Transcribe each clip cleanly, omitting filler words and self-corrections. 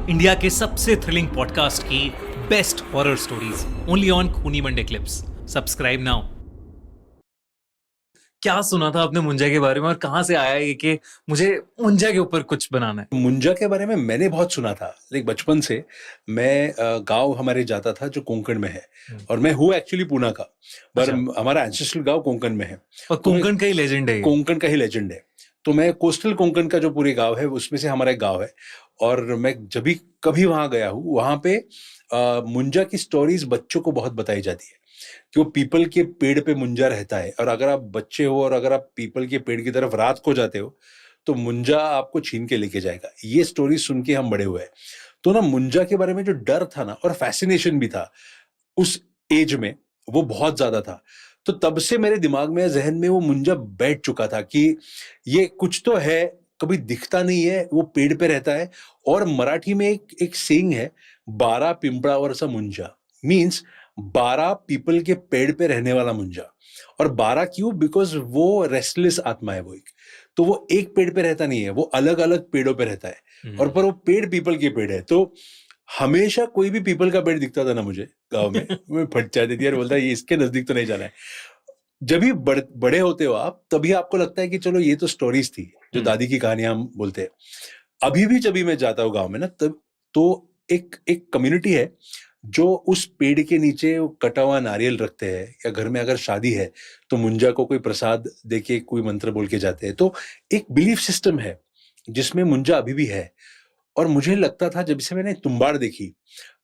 India के सबसे thrilling podcast की best horror stories only on खूनी मंडे क्लिप्स। Subscribe now. क्या सुना था आपने मुंजा के बारे में और कहां से आया ये कि मुझे मुंजा के ऊपर कुछ बनाना है? मुंजा के बारे में मैंने बहुत सुना था, लेकिन बचपन से मैं गांव हमारे जाता था जो कोंकण में है, और मैं हूँ एक्चुअली पूना का, पर अच्छा। हमारा एंसेस्ट्रल गांव कोंकण में है। और तो मैं कोंकण का ही लेजेंड है ये। कोंकण का ही लेजेंड है। तो मैं कोस्टल कोंकण का जो पूरे गांव है उसमें से हमारा एक गांव है, और मैं जब भी कभी वहां गया हूँ वहां पे मुंजा की स्टोरीज बच्चों को बहुत बताई जाती है कि वो पीपल के पेड़ पे मुंजा रहता है, और अगर आप बच्चे हो और अगर आप पीपल के पेड़ की तरफ रात को जाते हो तो मुंजा आपको छीन के लेके जाएगा। ये स्टोरी सुन के हम बड़े हुए हैं। तो ना मुंजा के बारे में जो डर था ना, और फैसिनेशन भी था उस एज में, वो बहुत ज्यादा था। तो तब से मेरे दिमाग में, जहन में वो मुंजा बैठ चुका था कि ये कुछ तो है, कभी दिखता नहीं है, वो पेड़ पे रहता है। और मराठी में एक सेइंग है, 12 पिंपळावरचा मुंजा, मीन्स 12 पीपल के पेड़ पे रहने वाला मुंजा। और 12 क्यों? बिकॉज वो रेस्टलेस आत्मा है वो एक। तो वो एक पेड़ पे रहता नहीं है, वो अलग अलग पेड़ों पे रहता है, और पर वो पेड़ पीपल के पेड़ है। तो हमेशा कोई भी पीपल का पेड़ दिखता था ना मुझे गांव में, मैं फट जाती थी यार, बोलता ये इसके नजदीक तो नहीं जाना है। जब भी बड़े होते हो आप, तभी आपको लगता है कि चलो ये तो स्टोरीज थी, जो दादी की कहानियां हम बोलते हैं। अभी भी जब भी मैं जाता हूँ गांव में ना, तब तो एक एक कम्युनिटी है जो उस पेड़ के नीचे वो कटा हुआ नारियल रखते हैं, या घर में अगर शादी है तो मुंजा को कोई प्रसाद देके कोई मंत्र बोल के जाते हैं। तो एक बिलीफ सिस्टम है जिसमें मुंजा अभी भी है। और मुझे लगता था, जब से मैंने तुम्बाड़ देखी,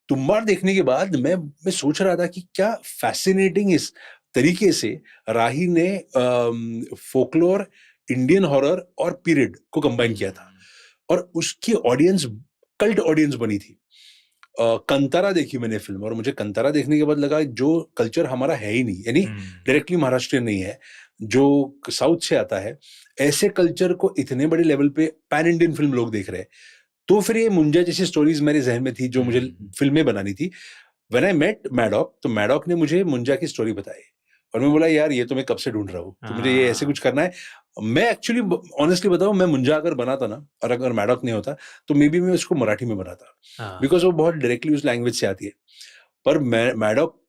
तुम्बाड़ देखने के बाद मैं सोच रहा था कि क्या फैसिनेटिंग इस तरीके से राही ने फोकलोर, इंडियन हॉरर और पीरियड को कंबाइन किया था, और उसकी ऑडियंस कल्ट ऑडियंस बनी थी। कंतारा देखी मैंने फिल्म, और मुझे कंतारा देखने के बाद लगा जो कल्चर हमारा है ही नहीं, यानी डायरेक्टली महाराष्ट्रियन नहीं है, जो साउथ से आता है, ऐसे कल्चर को इतने बड़े लेवल पे पैन इंडियन फिल्म लोग देख रहे हैं। तो फिर ये मुंजा जैसी स्टोरीज मेरे जहन में थी जो मुझे फिल्में बनानी थी। व्हेन आई मेट मैडॉक, तो मैडॉक ने मुझे मुंजा की स्टोरी बताई, और मैं बोला यार ये तो मैं कब से ढूंढ रहा हूँ, तो मुझे ये ऐसे कुछ करना है। मैं एक्चुअली ऑनेस्टली बताऊं, मैं मुंजा अगर बनाता ना, और अगर मैडॉक नहीं होता, तो मे बी मैं उसको मराठी में बनाता, बिकॉज वो बहुत डायरेक्टली उस लैंग्वेज से आती है। पर मैडॉक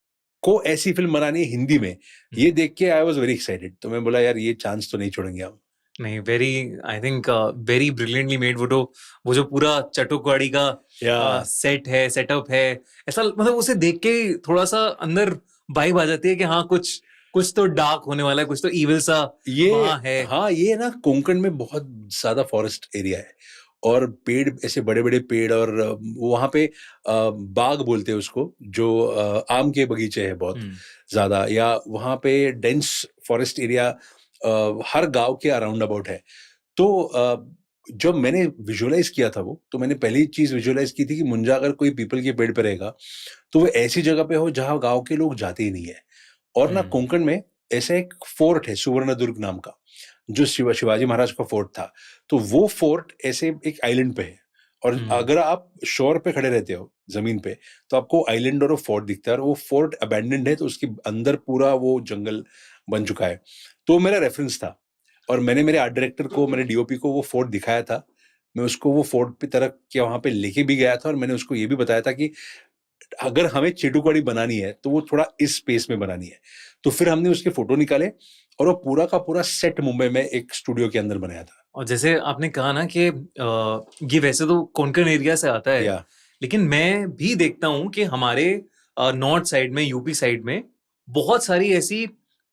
को ऐसी फिल्म बनानी है हिंदी में, ये देख के आई वॉज वेरी एक्साइटेड। तो मैं बोला यार ये चांस तो नहीं छोड़ेंगे हम। नहीं, very I think very brilliantly made. वो जो पूरा चटोकवाड़ी का सेट है, सेटअप है, ऐसा मतलब उसे देख के थोड़ा सा अंदर वाइब आ जाती है कि हाँ कुछ कुछ तो डार्क होने वाला है, कुछ तो इविल सा वहाँ है। हाँ, ये ना कोंकण में बहुत ज्यादा फॉरेस्ट एरिया है, और पेड़, ऐसे बड़े बड़े पेड़, और वहां पे बाग बोलते हैं उसको, जो आम के बगीचे हैं बहुत ज्यादा, या वहां पे डेंस फॉरेस्ट एरिया हर गांव के अराउंड अबाउट है। तो जब मैंने विजुअलाइज किया था वो, तो मैंने पहली चीज विजुअलाइज की थी कि मुंजा अगर कोई पीपल के पेड़ पे रहेगा तो वो ऐसी जगह पे हो जहां गांव के लोग जाते ही नहीं है। और ना कोंकण में ऐसा एक फोर्ट है सुवर्णदुर्ग नाम का, जो शिवाजी महाराज का फोर्ट था। तो वो फोर्ट ऐसे एक आइलैंड पे है, और अगर आप शोर पे खड़े रहते हो जमीन पे, तो आपको आइलैंड और वो फोर्ट दिखता है, और वो फोर्ट अबैंडन्ड है, तो उसके अंदर पूरा वो जंगल बन चुका है। तो मेरा रेफरेंस था, और मैंने मेरे आर्ट डायरेक्टर को, मेरे डीओपी को वो फोर्ट दिखाया था। मैं उसको वो फोर्ट पे तरफ के वहां पे लेके भी गया था, और मैंने उसको ये भी बताया था कि अगर हमें चेटुकड़ी बनानी है तो वो थोड़ा इस स्पेस में बनानी है। तो फिर हमने उसके फोटो निकाले, और वो पूरा का पूरा सेट मुंबई में एक स्टूडियो के अंदर बनाया था। और जैसे आपने कहा ना कि ये वैसे तो कोंकण एरिया से आता है, लेकिन मैं भी देखता हूँ कि हमारे नॉर्थ साइड में, यूपी साइड में बहुत सारी ऐसी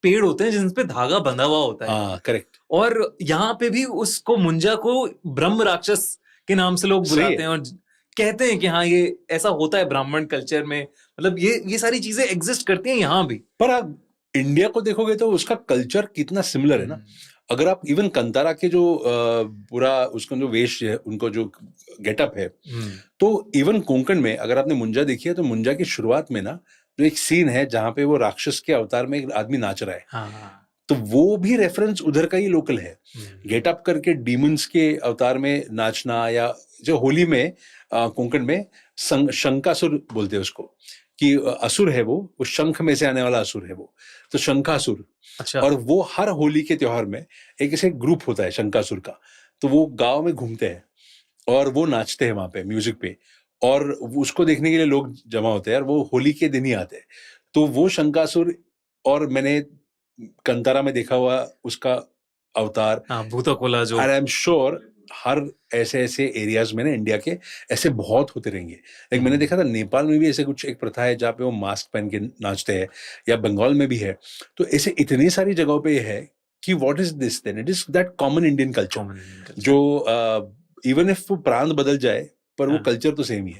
पेड़ होते हैं जिन पे धागा बंधा हुआ होता है। हाँ, करेक्ट। और यहाँ पे भी उसको मुंजा को ब्रह्म राक्षस के नाम से लोग बुलाते हैं, और कहते हैं कि हाँ ये ऐसा होता है ब्राह्मण कल्चर में। मतलब ये सारी चीजें एग्जिस्ट करती हैं यहाँ भी। पर आप इंडिया को देखोगे तो उसका कल्चर कितना सिमिलर है ना। अगर आप इवन कंतारा के जो पूरा उसका जो वेश है, उनको जो गेटअप है, तो इवन कोंकण में अगर आपने मुंजा देखी है, तो मुंजा की शुरुआत में ना जो एक सीन है जहां पे वो राक्षस के अवतार में एक आदमी नाच रहा है, तो वो भी रेफरेंस उधर का ही लोकल है। गेटअप करके डीमंस के अवतार में नाचना, या जो होली में कोंकण में शंकासुर बोलते हैं उसको, कि असुर है वो शंख में से आने वाला असुर है वो, तो शंखासुर। अच्छा। और वो हर होली के त्योहार में एक ऐसे ग्रुप होता है शंकासुर का, तो वो गांव में घूमते हैं और वो नाचते हैं वहां पे म्यूजिक पे। और उसको देखने के लिए लोग जमा होते हैं यार, वो होली के दिन ही आते हैं। तो वो शंकासुर, और मैंने कंतारा में देखा हुआ उसका अवतार, हाँ, भूतकोला जो एंड आई एम श्योर हर ऐसे ऐसे एरियाज में ना इंडिया के ऐसे बहुत होते रहेंगे। लाइक मैंने देखा था नेपाल में भी ऐसे कुछ एक प्रथा है जहाँ पे वो मास्क पहन के नाचते हैं, या बंगाल में भी है। तो ऐसे इतनी सारी जगहों पे है कि what is this then, it is that common Indian culture common in culture. जो इवन इफ वो प्रांत बदल जाए पर वो हाँ। कल्चर तो सेम ही है।